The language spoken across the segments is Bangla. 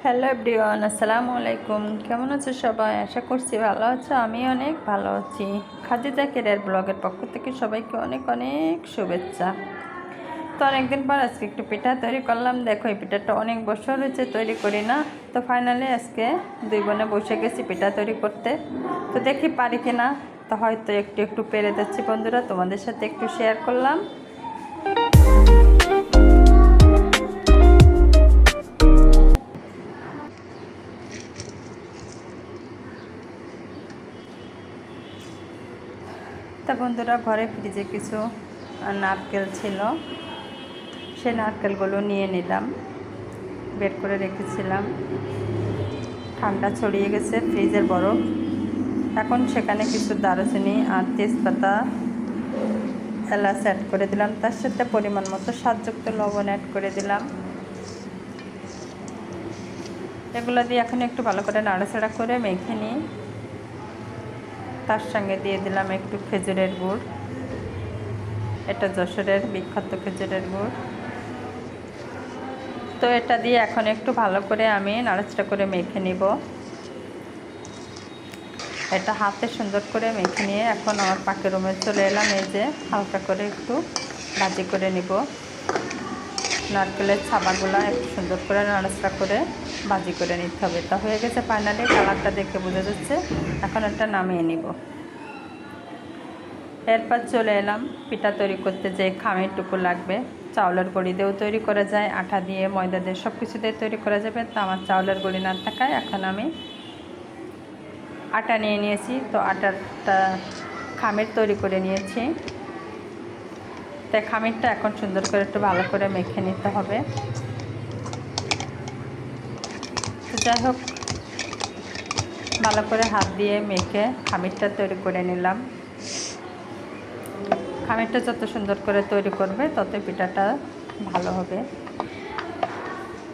হ্যালো এভরিওয়ান, আসসালামু আলাইকুম। কেমন আছো সবাই? আশা করছি ভালো আছো। আমি অনেক ভালো আছি। খাদিজা কেরিয়ার ব্লগের পক্ষ থেকে সবাইকে অনেক অনেক শুভেচ্ছা। তো অনেকদিন পর আজকে একটু পিঠা তৈরি করলাম। দেখো, এই পিঠাটা অনেক বছর হয়েছে তৈরি করি না। তো ফাইনালি আজকে দুই বোনে বসে গেছি পিঠা তৈরি করতে। তো দেখি পারি কিনা। তো হয়তো একটু একটু পেরে যাচ্ছি বন্ধুরা, তোমাদের সাথে একটু শেয়ার করলাম। তা বন্ধুরা, ঘরে ফ্রিজে কিছু নারকেল ছিল, সেই নারকেলগুলো নিয়ে নিলাম, বের করে রেখেছিলাম। ঠান্ডা ছড়িয়ে গেছে ফ্রিজের বরফ। এখন সেখানে কিছু দারুচিনি আর তেজপাতা, এলাচ অ্যাড করে দিলাম। তার সাথে পরিমাণ মতো স্বাদযুক্ত লবণ অ্যাড করে দিলাম। এগুলো দিয়ে এখন একটু ভালো করে নাড়াচাড়া করে মেখে নিই। তার সঙ্গে দিয়ে দিলাম একটু খেজুরের গুড়। এটা যশোরের বিখ্যাত খেজুরের গুড়। তো এটা দিয়ে এখন একটু ভালো করে আমি নাড়াচাড়া করে মেখে নিব। এটা হাতে সুন্দর করে মেখে নিয়ে এখন আমার পাকের রুমে চলে এলাম। এই যে হালকা করে একটু ভাজি করে নিব। নারকেলের ছাবাগুলো একটু সুন্দর করে নাড়াচাড়া করে ভাজি করে নিতে হবে। তা হয়ে গেছে, ফাইনালি কালারটা দেখে বোঝা যাচ্ছে। এখন এটা নামিয়ে নিব। এরপর চলে এলাম পিঠা তৈরি করতে। যে খামিরটুকু লাগবে, চাউলের গুঁড়ি দিয়েও তৈরি করা যায়, আটা দিয়ে, ময়দা দিয়ে, সব কিছু দিয়ে তৈরি করা যাবে। তো আমার চাউলের গুঁড়ি না থাকায় এখন আমি আটা নিয়ে নিয়েছি। তো আটাটা খামির তৈরি করে নিয়েছি। তাই খামিরটা এখন সুন্দর করে একটু ভালো করে মেখে নিতে হবে। তো যাই হোক, ভালো করে হাত দিয়ে মেখে খামিরটা তৈরি করে নিলাম। খামিরটা যত সুন্দর করে তৈরি করবে ততই পিঠাটা ভালো হবে।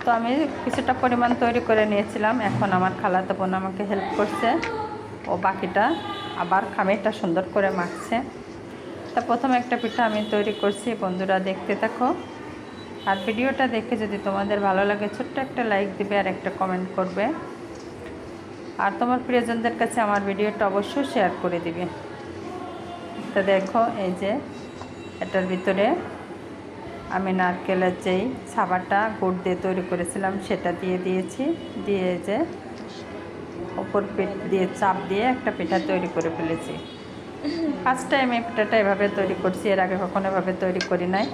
তো আমি কিছুটা পরিমাণ তৈরি করে নিয়েছিলাম। এখন আমার খালাতো বোন আমাকে হেল্প করছে, ও বাকিটা আবার খামিরটা সুন্দর করে মাখছে। তা প্রথমে একটা পিঠা আমি তৈরি করছি, বন্ধুরা দেখতে থাকো। আর ভিডিওটা দেখে যদি তোমাদের ভালো লাগে ছোট্ট একটা লাইক দিবে আর একটা কমেন্ট করবে। আর তোমার প্রিয়জনদের কাছে আমার ভিডিওটা অবশ্যই শেয়ার করে দিবে। তো দেখো, এই যে এটার ভিতরে আমি নারকেলের যেই ছাবাটা গুড় দিয়ে তৈরি করেছিলাম সেটা দিয়ে দিয়েছি। দিয়ে যে ওপর পিঠ দিয়ে চাপ দিয়ে একটা পিঠা তৈরি করে ফেলেছি। ফার্স্ট টাইম এই পিঠাটা এভাবে তৈরি করছি, এর আগে কখনো এভাবে তৈরি করি নাই।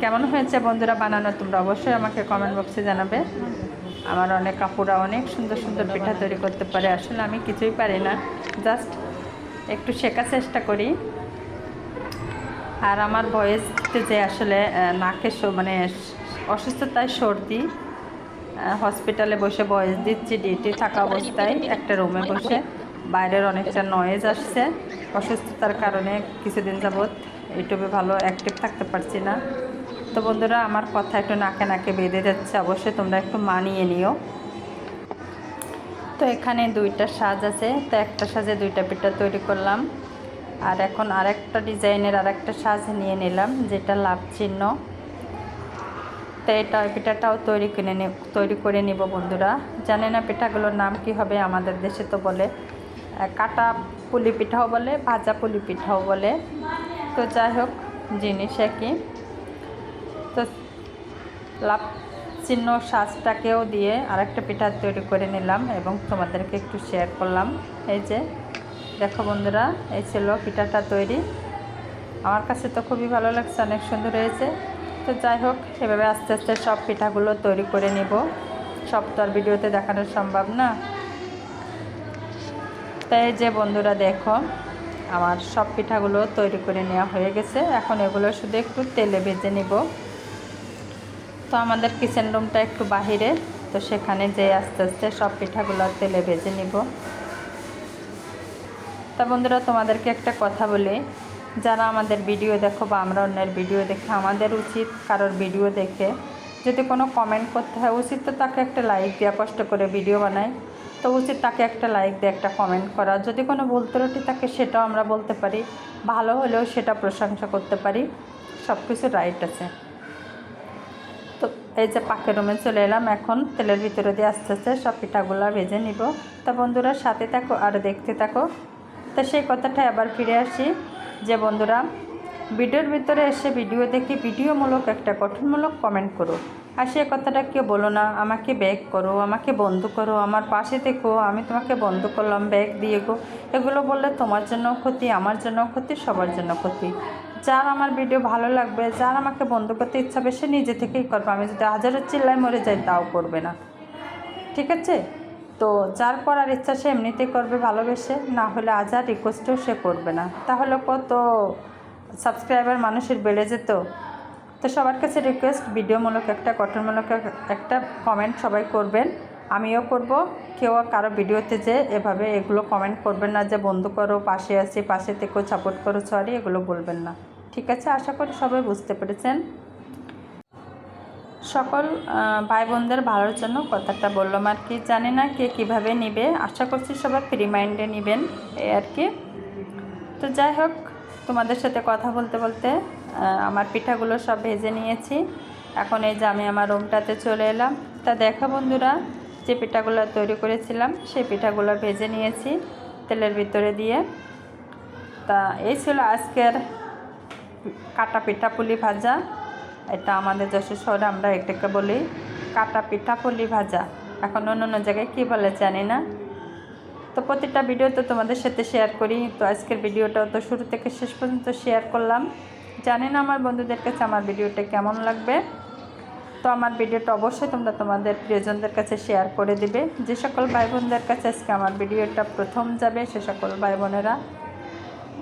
কেমন হয়েছে বন্ধুরা বানানো, তোমরা অবশ্যই আমাকে কমেন্ট বক্সে জানাবে। আমার অনেক আপুরা অনেক সুন্দর সুন্দর পিঠা তৈরি করতে পারে। আসলে আমি কিছুই পারি না, জাস্ট একটু শেখার চেষ্টা করি। আর আমার ভয়েসতে যে আসলে নাকে মানে অসুস্থতায় সর্দি, হসপিটালে বসে ভয়েস দিচ্ছি ডিউটি থাকা অবস্থায় একটা রুমে বসে। বাইরের অনেকটা নয়েজ আসছে। অসুস্থতার কারণে কিছুদিন যাবৎ ইউটিউবে ভালো অ্যাক্টিভ থাকতে পারছি না। তো বন্ধুরা, আমার কথা একটু নাকে নাকে বেঁধে যাচ্ছে, অবশ্যই তোমরা একটু মানিয়ে নিও। তো এখানে দুইটা সাজ আছে, তো একটা সাজে দুইটা পিঠা তৈরি করলাম। আর এখন আরেকটা ডিজাইনের আরেকটা সাজ নিয়ে নিলাম, যেটা লাভ চিহ্ন। তো এটা পিঠাটাও তৈরি করে নিব বন্ধুরা। জানি না পিঠাগুলোর নাম কি হবে, আমাদের দেশে তো বলে কাটা পুলি পিঠাও বলে, ভাজা পুলি পিঠাও বলে। তো যাই হোক, জিনিস একই। তো লাভ চিহ্ন সাজটাকেও দিয়ে আরেকটা পিঠা তৈরি করে নিলাম এবং তোমাদেরকে একটু শেয়ার করলাম। এই যে দেখো বন্ধুরা, এই ছিল পিঠাটা তৈরি। আমার কাছে তো খুবই ভালো লাগছে, অনেক সুন্দর হয়েছে। তো যাই হোক, এভাবে আস্তে আস্তে সব পিঠাগুলো তৈরি করে নিব। সব তো আর ভিডিওতে দেখানো সম্ভব না। তাই যে বন্ধুরা দেখো, আমার সব পিঠাগুলো তৈরি করে নেওয়া হয়ে গেছে। এখন এগুলো শুধু একটু তেলে ভেজে নিব। তো আমাদের কিচেন রুমটা একটু বাহিরে, তো সেখানে যে আস্তে আস্তে সব পিঠাগুলো তেলে ভেজে নিব। তা বন্ধুরা, তোমাদেরকে একটা কথা বলি, যারা আমাদের ভিডিও দেখো বা আমরা অন্যের ভিডিও দেখে, আমাদের উচিত কারোর ভিডিও দেখে যদি কোনো কমেন্ট করতে হয়, উচিত তো তাকে একটা লাইক দেওয়া। কষ্ট করে ভিডিও বানাই, তো উচিত তাকে একটা লাইক দিয়ে একটা কমেন্ট করা। যদি কোনো ভুল ত্রুটি থাকে সেটাও আমরা বলতে পারি, ভালো হলেও সেটা প্রশংসা করতে পারি। সব কিছু রাইট আছে। তো এই যে পাকের রুমে চলে এলাম। এখন তেলের ভিতরে দিয়ে আস্তে আস্তে সব পিঠাগুলো ভেজে নিব। তা বন্ধুরা সাথে থাকো আর দেখতে থাকো। তো সেই কথাটা আবার ফিরে আসি যে বন্ধুরা ভিডিওর ভিতরে এসে ভিডিও দেখে ভিডিওমূলক একটা গঠনমূলক কমেন্ট করো, আর সে কথাটা কেউ বলো না আমাকে ব্যাক করো, আমাকে বন্ধ করো, আমার পাশে দেখো, আমি তোমাকে বন্ধ করলাম ব্যাক দিয়ে গো। এগুলো বললে তোমার জন্য ক্ষতি, আমার জন্য ক্ষতি, সবার জন্য ক্ষতি। যার আমার ভিডিও ভালো লাগবে, যার আমাকে বন্ধ করতে ইচ্ছা হবে সে নিজে থেকেই করবে। আমি যদি হাজারো চিল্লায় মরে যাই তাও করবে না, ঠিক আছে? তো যার করার ইচ্ছা সে এমনিতেই করবে ভালোবেসে, না হলে হাজার রিকোয়েস্টও সে করবে না। তাহলে কত সাবস্ক্রাইবার মানুষের বেড়ে যেত। তো সবার কাছে রিকোয়েস্ট ভিডিওমূলক একটা গঠনমূলক একটা কমেন্ট সবাই করবেন, আমিও করব। কেউ কারো ভিডিওতে যে এভাবে এগুলো কমেন্ট করবেন না যে বন্ধু করো, পাশে আছি, পাশে থেকেও সাপোর্ট করো, সরি এগুলো বলবেন না, ঠিক আছে? আশা করি সবাই বুঝতে পেরেছেন। সকল ভাই বোনদের ভালোর জন্য কথাটা বললাম আর কি। জানি না কে কীভাবে নিবে, আশা করছি সবাই ফ্রি মাইন্ডে নেবেন, এই আর কি। তো যাই হোক, তোমাদের সাথে কথা বলতে বলতে আমার পিঠাগুলো সব ভেজে নিয়েছি। এখন এই যে আমি আমার রুমটাতে চলে এলাম। তা দেখো বন্ধুরা, যে পিঠাগুলো তৈরি করেছিলাম সেই পিঠাগুলো ভেজে নিয়েছি তেলের ভিতরে দিয়ে। তা এই ছিল আজকের কাটা পিঠা পুলি ভাজা। এটা আমাদের যশোর শহরে আমরা এটাকে বলি কাটা পিঠা পুলি ভাজা, এখন অন্য জায়গায় কী বলে জানি না। তো প্রতিটা ভিডিও তো তোমাদের সাথে শেয়ার করি, তো আজকের ভিডিওটাও তো শুরু থেকে শেষ পর্যন্ত শেয়ার করলাম। জানি না আমার বন্ধুদের কাছে আমার ভিডিওটা কেমন লাগবে। তো আমার ভিডিওটা অবশ্যই তোমরা তোমাদের প্রিয়জনদের কাছে শেয়ার করে দিবে। যে সকল ভাই বোনদের কাছে আজকে আমার ভিডিওটা প্রথম যাবে সে সকল ভাই বোনেরা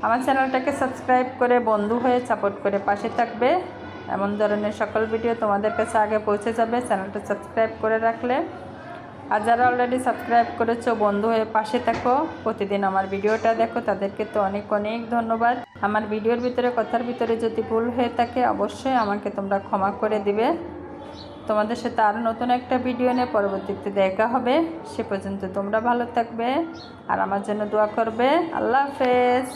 আমার চ্যানেলটাকে সাবস্ক্রাইব করে বন্ধু হয়ে সাপোর্ট করে পাশে থাকবে। এমন ধরনের সকল ভিডিও তোমাদের কাছে আগে পৌঁছে যাবে চ্যানেলটা সাবস্ক্রাইব করে রাখলে। আর যারা অলরেডি সাবস্ক্রাইব করেছো বন্ধু হয়ে পাশে থাকো, প্রতিদিন আমার ভিডিওটা দেখো, তাদেরকে তো অনেক অনেক ধন্যবাদ। আমার ভিডিওর ভিতরে কথার ভিতরে যদি ভুল হয়ে থাকে অবশ্যই আমাকে তোমরা ক্ষমা করে দিবে। তোমাদের সাথে আরও নতুন একটা ভিডিও নিয়ে পরবর্তীতে দেখা হবে। সে পর্যন্ত তোমরা ভালো থাকবে আর আমার জন্য দোয়া করবে। আল্লাহ হাফেজ।